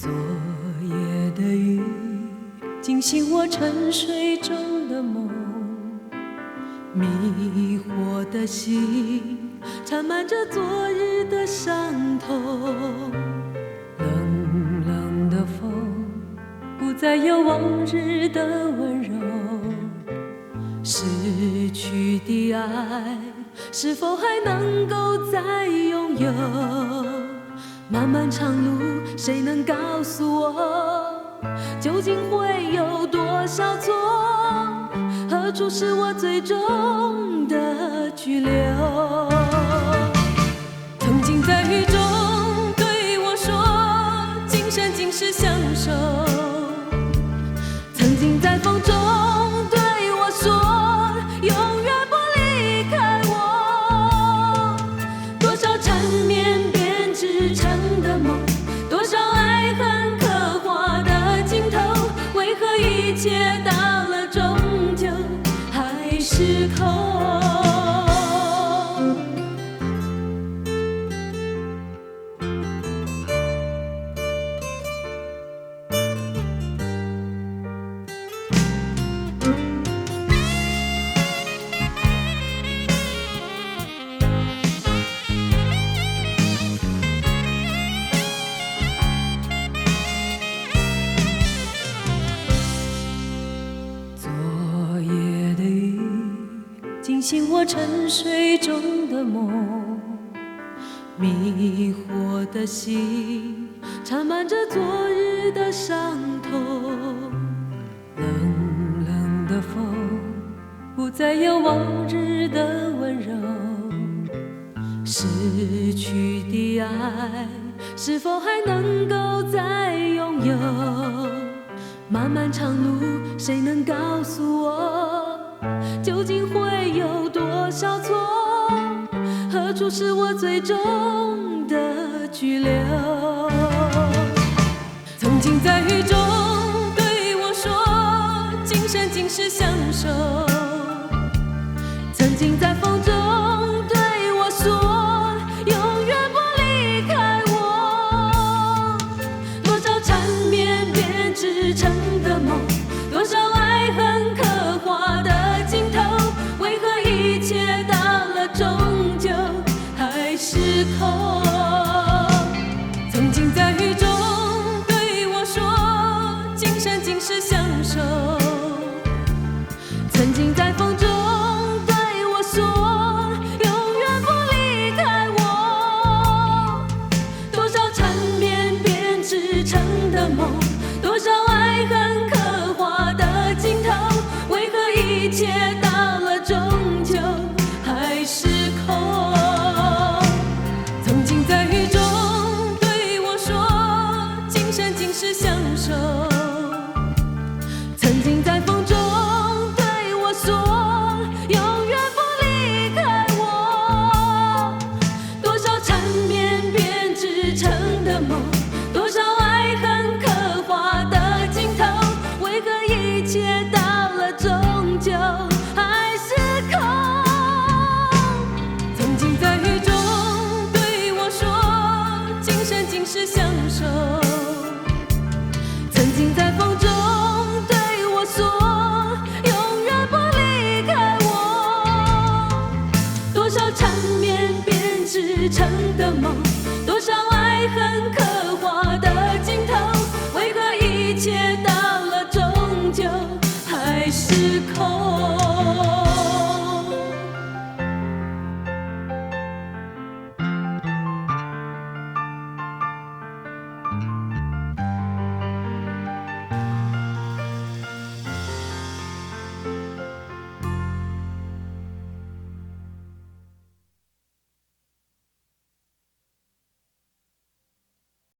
昨夜的雨惊醒我沉睡中的梦，迷惑的心缠满着昨日的伤痛。冷冷的风不再有往日的温柔，失去的爱是否还能够再拥有？漫漫长路，谁能告诉我，究竟会有多少错？何处是我最终的居留？曾经在雨中对我说，今生今世相守。曾经在风中对我说，永远不离开我。多少缠绵编织成的梦，多少爱恨刻画的镜头，为何一切到了终究还是空？惊醒我沉睡中的梦，迷惑的心缠满着昨日的伤痛。冷冷的风不再有往日的温柔，失去的爱是否还能够再拥有？漫漫长路，谁能告诉我，究竟会有多少错？何处是我最终的居留？曾经在雨中对我说，今生今世相守。曾经在风中对我说，永远不离开我。多少缠绵编织成的梦，多少爱恨刻画的镜头，为何一切到了终究还是空？曾经在雨中对我说，今生今世相守。曾经在风中对我说，永远不离开我。多少缠绵编织成的梦，多少爱恨刻画的镜头，为何一切到了终究还是空？曾经在雨中对我说，今生今世相守。曾经在风中对我说，永远不离开我。多少缠绵编织成的梦，多少爱恨刻画的镜头，为何一切到了终究还是空？曾经在雨中对我说，今生今世相守。曾经在风中对我说，永远不离开我。多少缠绵编织成的梦，多少爱恨刻